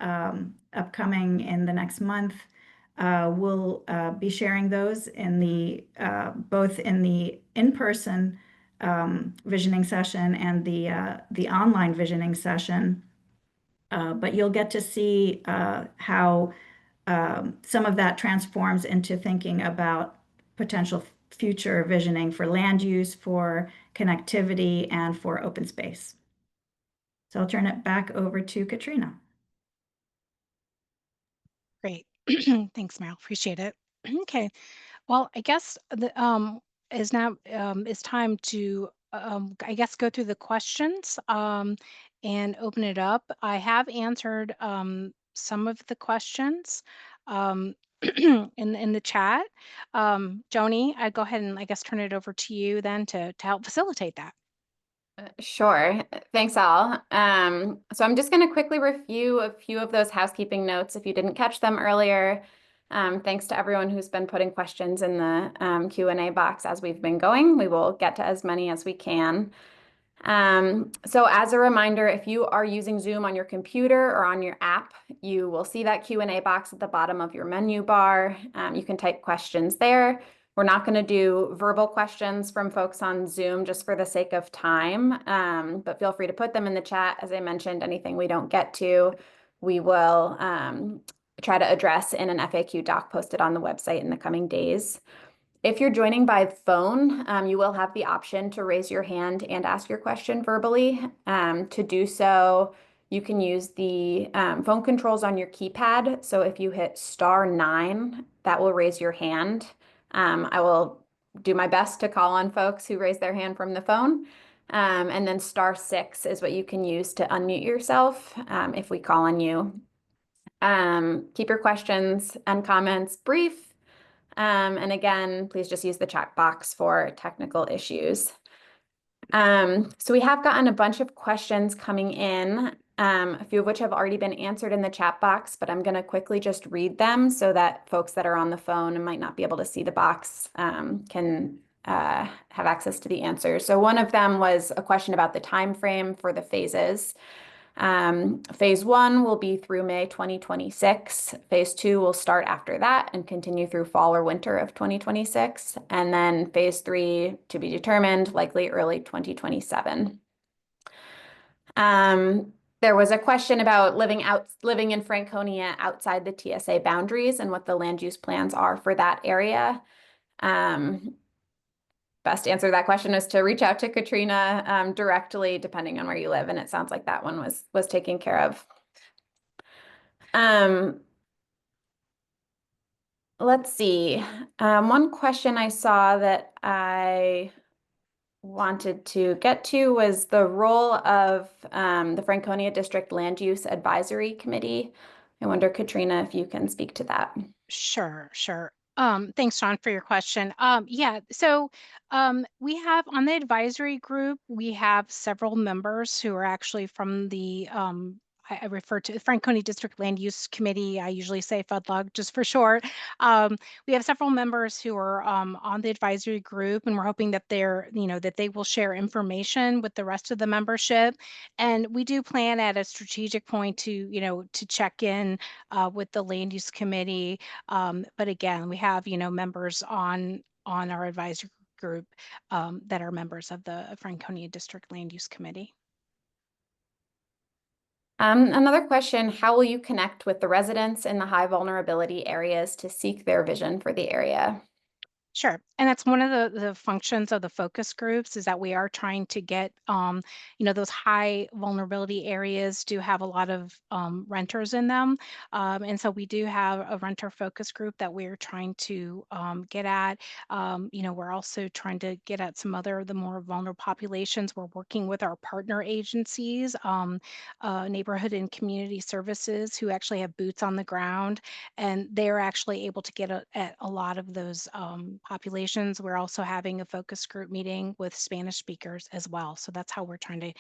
Speaker 6: upcoming in the next month, we'll be sharing those in both in the in-person visioning session and the online visioning session. But you'll get to see how some of that transforms into thinking about potential future visioning for land use, for connectivity, and for open space. So I'll turn it back over to Katrina.
Speaker 1: Great. Thanks, Meryl. Appreciate it. Okay. Well, I guess is now is time to I guess go through the questions and open it up. I have answered some of the questions. in the chat. Joni, I'd go ahead and I guess turn it over to you then to help facilitate that.
Speaker 10: Sure. Thanks, all. So I'm just going to quickly review a few of those housekeeping notes if you didn't catch them earlier. Thanks to everyone who's been putting questions in the Q&A box as we've been going. We will get to as many as we can. So as a reminder, if you are using Zoom on your computer or on your app, you will see that Q&A box at the bottom of your menu bar. You can type questions there. We're not going to do verbal questions from folks on Zoom just for the sake of time, but feel free to put them in the chat. As I mentioned, anything we don't get to, we will try to address in an FAQ doc posted on the website in the coming days. If you're joining by phone, you will have the option to raise your hand and ask your question verbally. To do so, you can use the phone controls on your keypad. So if you hit *9, that will raise your hand. I will do my best to call on folks who raise their hand from the phone. And then *6 is what you can use to unmute yourself if we call on you. Keep your questions and comments brief. And again, please just use the chat box for technical issues. So we have gotten a bunch of questions coming in, a few of which have already been answered in the chat box, but I'm going to quickly just read them so that folks that are on the phone and might not be able to see the box can have access to the answers. So one of them was a question about the time frame for the phases. Phase 1 will be through May 2026. Phase 2 will start after that and continue through fall or winter of 2026. And then phase 3 to be determined, likely early 2027. There was a question about living in Franconia outside the TSA boundaries and what the land use plans are for that area. Best answer to that question is to reach out to Katrina directly, depending on where you live. And it sounds like that one was taken care of. Let's see. One question I saw that I wanted to get to was the role of the Franconia District Land Use Advisory Committee. I wonder, Katrina, if you can speak to that.
Speaker 1: Sure. Thanks, John, for your question. Yeah, so we have on the advisory group, we have several members who are actually from the I refer to the Franconia District Land Use Committee. I usually say FUDLUG just for short. We have several members who are on the advisory group, and we're hoping that that they will share information with the rest of the membership. And we do plan at a strategic point to check in with the Land Use Committee. But again, we have members on our advisory group that are members of the Franconia District Land Use Committee.
Speaker 10: Another question, how will you connect with the residents in the high vulnerability areas to seek their vision for the area?
Speaker 1: Sure. And that's one of the functions of the focus groups is that we are trying to get, those high vulnerability areas do have a lot of renters in them. And so we do have a renter focus group that we're trying to get at. We're also trying to get at the more vulnerable populations. We're working with our partner agencies, neighborhood and community services who actually have boots on the ground, and they're actually able to get at a lot of those populations. We're also having a focus group meeting with Spanish speakers as well. So that's how we're trying to,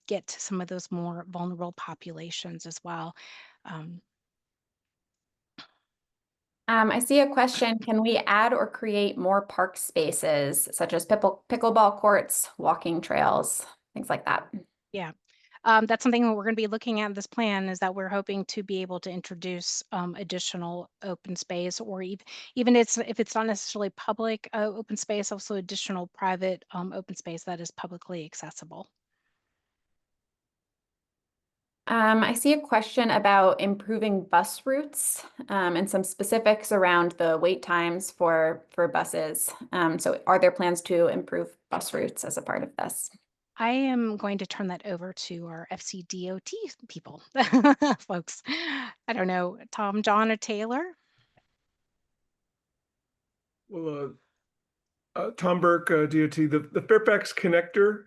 Speaker 1: get to some of those more vulnerable populations as well.
Speaker 10: I see a question, can we add or create more park spaces such as pickleball courts, walking trails, things like that?
Speaker 1: Yeah. That's something that we're going to be looking at in this plan is that we're hoping to be able to introduce additional open space, or even if it's not necessarily public open space, also additional private open space that is publicly accessible.
Speaker 10: I see a question about improving bus routes and some specifics around the wait times for buses. So are there plans to improve bus routes as a part of this?
Speaker 1: I am going to turn that over to our FCDOT people, folks. I don't know, Tom, John, or Taylor?
Speaker 11: Well, Tom Burke, DOT, the Fairfax connector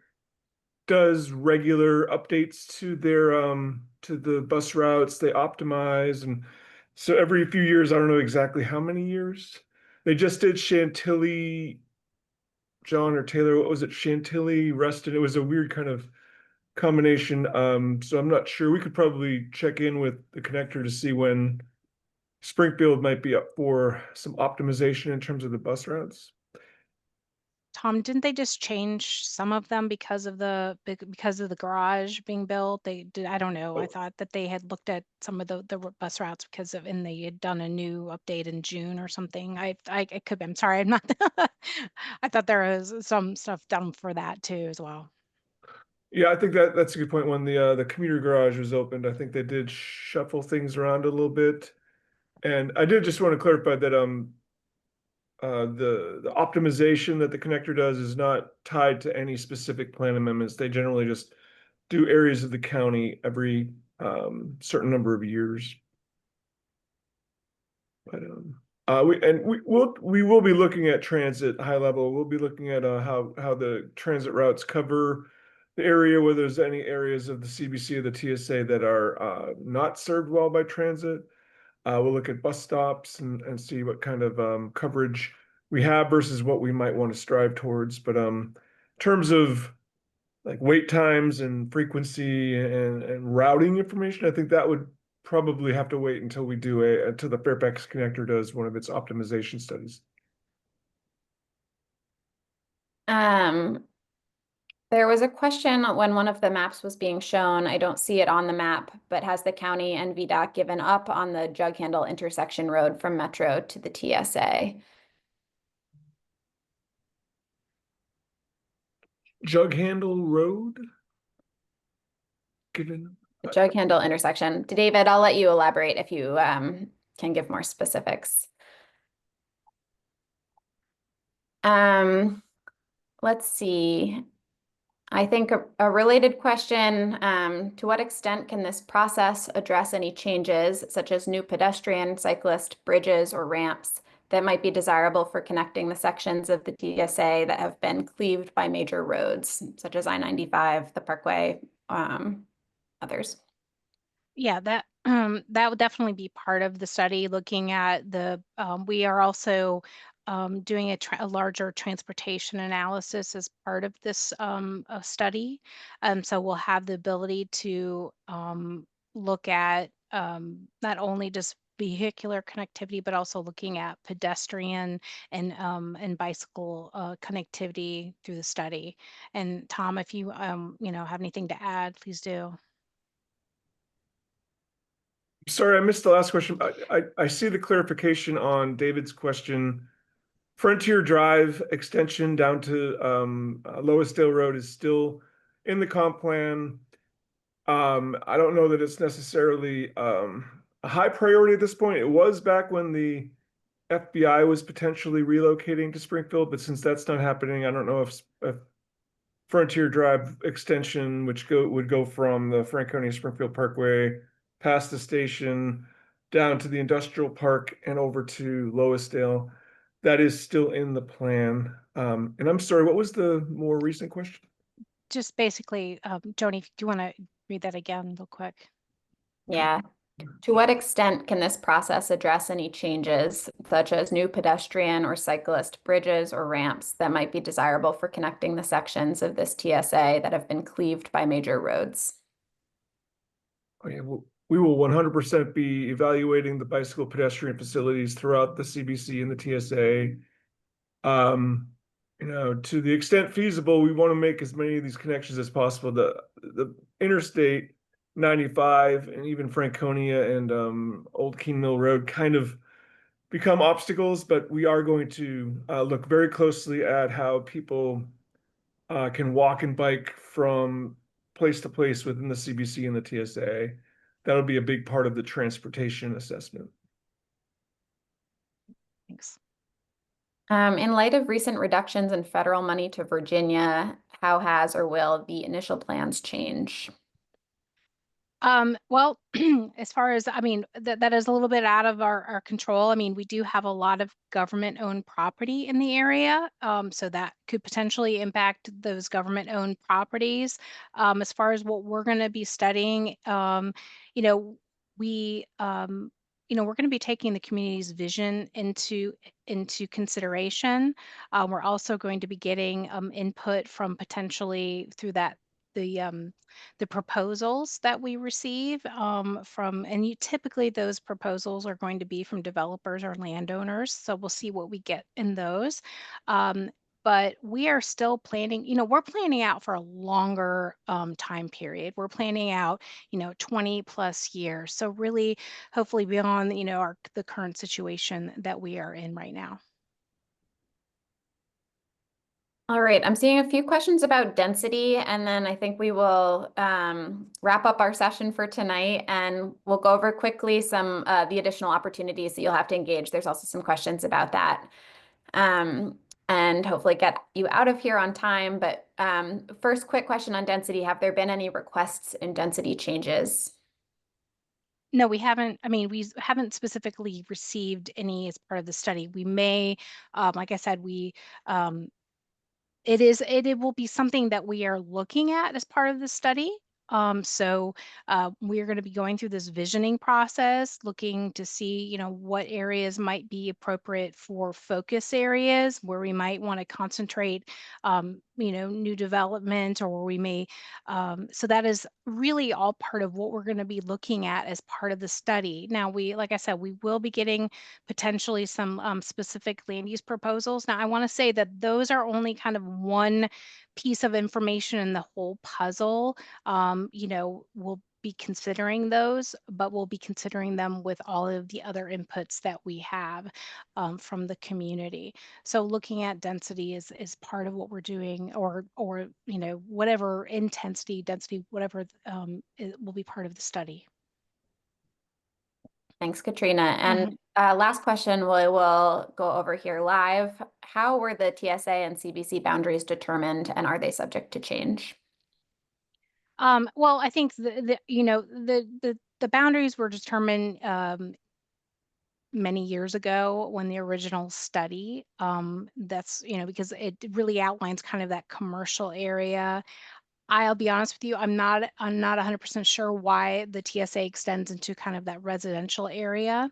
Speaker 11: does regular updates to their to the bus routes. They optimize, and So every few years, I don't know exactly how many years. They just did Chantilly, John or Taylor, what was it? Chantilly, Reston. It was a weird kind of combination. So I'm not sure. We could probably check in with the connector to see when Springfield might be up for some optimization in terms of the bus routes.
Speaker 1: Tom, didn't they just change some of them because of because of the garage being built? They did. I don't know. I thought that they had looked at some of the bus routes because of, and they had done a new update in June or something. It could be. I'm sorry. I'm not. I thought there was some stuff done for that too as well.
Speaker 11: Yeah, I think that's a good point. When the commuter garage was opened, I think they did shuffle things around a little bit. And I did just want to clarify that the optimization that the connector does is not tied to any specific plan amendments. They generally just do areas of the county every certain number of years. But we will be looking at transit high level. We'll be looking at how the transit routes cover the area, where there's any areas of the CBC or the TSA that are not served well by transit. We'll look at bus stops and see what kind of coverage we have versus what we might want to strive towards. But in terms of like wait times and frequency and routing information, I think that would probably have to wait until we do until the Fairfax connector does one of its optimization studies.
Speaker 10: There was a question when one of the maps was being shown. I don't see it on the map, but has the county and VDOT given up on the Jug Handle intersection road from Metro to the TSA?
Speaker 11: Jug Handle Road? Given
Speaker 10: The Jug Handle intersection. David, I'll let you elaborate if you can give more specifics. Let's see. I think a related question, to what extent can this process address any changes such as new pedestrian, cyclist, bridges, or ramps that might be desirable for connecting the sections of the TSA that have been cleaved by major roads such as I-95, the Parkway, others?
Speaker 1: Yeah, that would definitely be part of the study, looking at we are also doing a larger transportation analysis as part of this study. So we'll have the ability to look at not only just vehicular connectivity, but also looking at pedestrian and bicycle connectivity through the study. And Tom, if you have anything to add, please do.
Speaker 11: Sorry, I missed the last question. I see the clarification on David's question. Frontier Drive extension down to Loisdale Road is still in the comp plan. I don't know that it's necessarily a high priority at this point. It was back when the FBI was potentially relocating to Springfield, but since that's not happening, I don't know if Frontier Drive extension, which would go from the Franconia-Springfield Parkway past the station down to the industrial park and over to Loisdale, that is still in the plan. And I'm sorry, what was the more recent question?
Speaker 1: Just basically, Joni, do you want to read that again real quick?
Speaker 10: Yeah. To what extent can this process address any changes, such as new pedestrian or cyclist bridges or ramps that might be desirable for connecting the sections of this TSA that have been cleaved by major roads?
Speaker 11: Oh, yeah, we will 100% be evaluating the bicycle pedestrian facilities throughout the CBC and the TSA. To the extent feasible, we want to make as many of these connections as possible. The Interstate 95 and even Franconia and Old King Mill Road kind of become obstacles, but we are going to look very closely at how people can walk and bike from place to place within the CBC and the TSA. That'll be a big part of the transportation assessment.
Speaker 1: Thanks.
Speaker 10: In light of recent reductions in federal money to Virginia, how has or will the initial plans change?
Speaker 1: Well, as far as, I mean, that is a little bit out of our control. I mean, we do have a lot of government-owned property in the area, so that could potentially impact those government-owned properties. As far as what we're going to be studying, we we're going to be taking the community's vision into consideration. We're also going to be getting input from potentially through the proposals that we receive and typically those proposals are going to be from developers or landowners. So we'll see what we get in those. But we are still planning, we're planning out for a longer time period. We're planning out, 20 plus years. So really, hopefully beyond, the current situation that we are in right now.
Speaker 10: All right, I'm seeing a few questions about density, and then I think we will wrap up our session for tonight, and we'll go over quickly some the additional opportunities that you'll have to engage. There's also some questions about that, and hopefully get you out of here on time. But first, quick question on density. Have there been any requests in density changes?
Speaker 1: No, we haven't. I mean, we haven't specifically received any as part of the study. We may, like I said, it will be something that we are looking at as part of the study. So we're going to be going through this visioning process, looking to see, what areas might be appropriate for focus areas where we might want to concentrate, new development, or where we may. So that is really all part of what we're going to be looking at as part of the study. Now, like I said, we will be getting potentially some specific land use proposals. Now, I want to say that those are only kind of one piece of information in the whole puzzle. We'll be considering those, but we'll be considering them with all of the other inputs that we have from the community. So looking at density is part of what we're doing, or whatever intensity, density, whatever it will be part of the study.
Speaker 10: Thanks, Katrina. And last question, we will go over here live. How were the TSA and CBC boundaries determined, and are they subject to change?
Speaker 1: Well, I think the boundaries were determined many years ago when the original study. That's because it really outlines kind of that commercial area. I'll be honest with you, I'm not 100% sure why the TSA extends into kind of that residential area.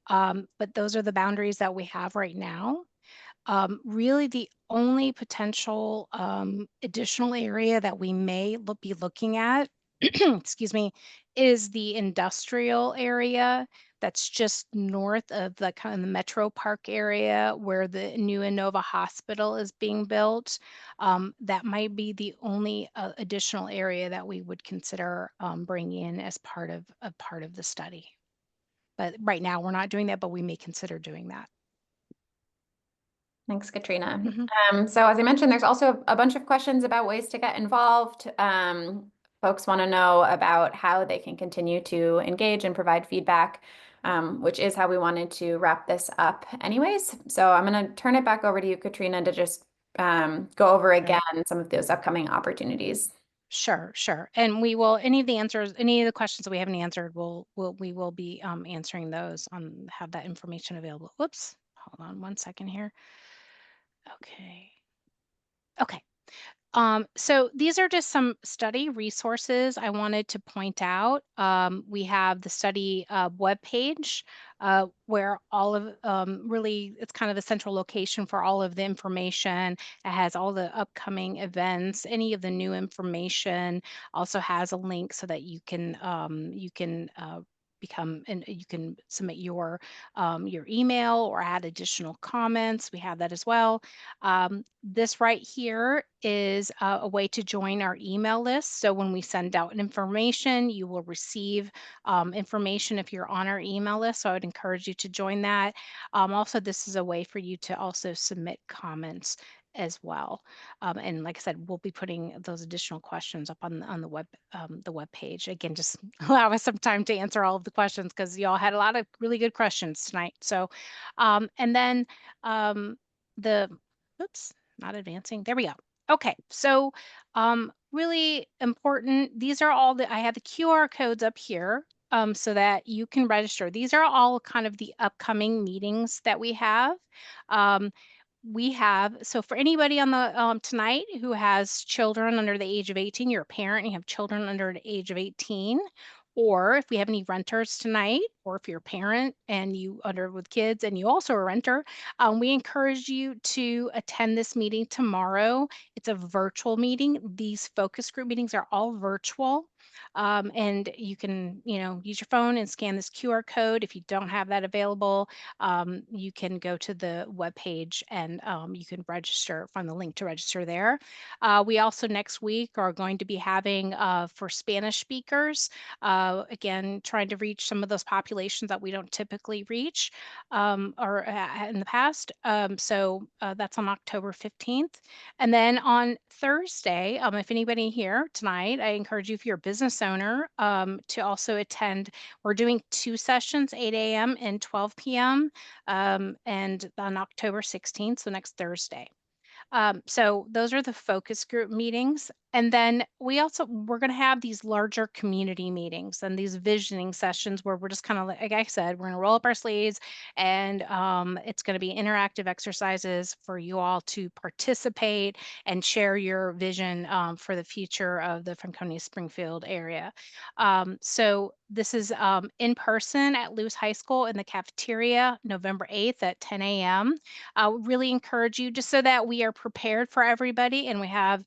Speaker 1: But those are the boundaries that we have right now. Really, the only potential additional area that we may be looking at, excuse me, is the industrial area that's just north of the kind of the Metro Park area where the new Innova Hospital is being built. That might be the only additional area that we would consider bringing in as part of the study. But right now, we're not doing that, but we may consider doing that.
Speaker 10: Thanks, Katrina. So as I mentioned, there's also a bunch of questions about ways to get involved. Folks want to know about how they can continue to engage and provide feedback, which is how we wanted to wrap this up anyways. So I'm going to turn it back over to you, Katrina, to just go over again some of those upcoming opportunities.
Speaker 1: Sure. And we will, any of the questions that we haven't answered, we will be answering those, have that information available. Whoops, hold on one second here. Okay. So these are just some study resources I wanted to point out. We have the study webpage where all of really it's kind of a central location for all of the information. It has all the upcoming events, any of the new information. Also has a link so that you can become, and you can submit your email or add additional comments. We have that as well. This right here is a way to join our email list. So when we send out information, you will receive information if you're on our email list. So I would encourage you to join that. Also, this is a way for you to also submit comments as well. And like I said, we'll be putting those additional questions up on the web page. Again, just allow us some time to answer all of the questions because y'all had a lot of really good questions tonight. So, and then oops, not advancing. There we go. Okay, so really important. These are all I have the QR codes up here so that you can register. These are all kind of the upcoming meetings that we have. So for anybody on the tonight who has children under the age of 18, you're a parent, you have children under the age of 18, Or if we have any renters tonight, or if you're a parent and you under with kids and you also are a renter, we encourage you to attend this meeting tomorrow. It's a virtual meeting. These focus group meetings are all virtual. And you can, use your phone and scan this QR code. If you don't have that available, you can go to the webpage and you can register from the link to register there. We also next week are going to be having for Spanish speakers, again, trying to reach some of those populations that we don't typically reach or in the past. So that's on October 15th. And then on Thursday, if anybody here tonight, I encourage you, if you're a business owner, to also attend. We're doing 2 sessions, 8 a.m. and 12 p.m. And on October 16th, so next Thursday. So those are the focus group meetings. And then we're going to have these larger community meetings and these visioning sessions where we're just kind of like I said, we're going to roll up our sleeves and it's going to be interactive exercises for you all to participate and share your vision for the future of the Franconia-Springfield area. So this is in person at Lewis High School in the cafeteria, November 8th at 10 a.m. I would really encourage you, just so that we are prepared for everybody and we have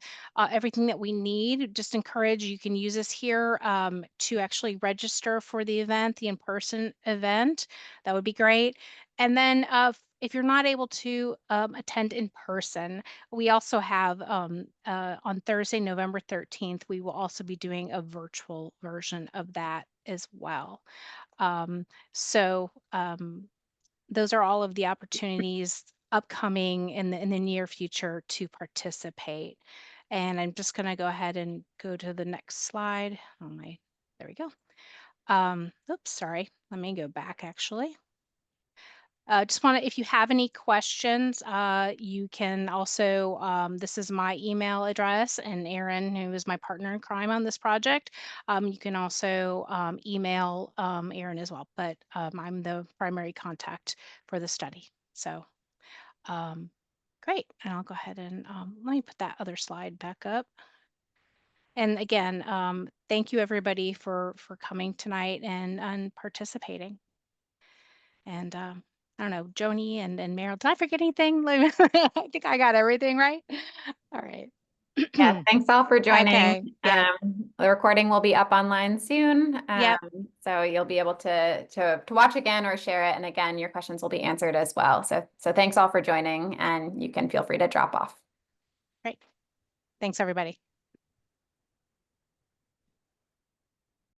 Speaker 1: everything that we need. Just encourage you can use this here to actually register for the event, the in-person event. That would be great. And then if you're not able to attend in person, we also have on Thursday, November 13th, we will also be doing a virtual version of that as well. So those are all of the opportunities upcoming in the near future to participate. And I'm just going to go ahead and go to the next slide. There we go. Oops, sorry. Let me go back actually. Just want to, if you have any questions, you can also, this is my email address, and Erin, who is my partner in crime on this project, you can also email Erin as well, but I'm the primary contact for the study. So great, and I'll go ahead and let me put that other slide back up. And again, thank you everybody for coming tonight and participating. And I don't know, Joni and Meryl, did I forget anything? I think I got everything right. All right.
Speaker 10: Yeah, thanks all for joining.
Speaker 1: Okay. Yeah.
Speaker 10: The recording will be up online soon.
Speaker 1: Yep.
Speaker 10: So you'll be able to watch again or share it. And again, your questions will be answered as well. So thanks all for joining, and you can feel free to drop off.
Speaker 1: Great. Thanks, everybody.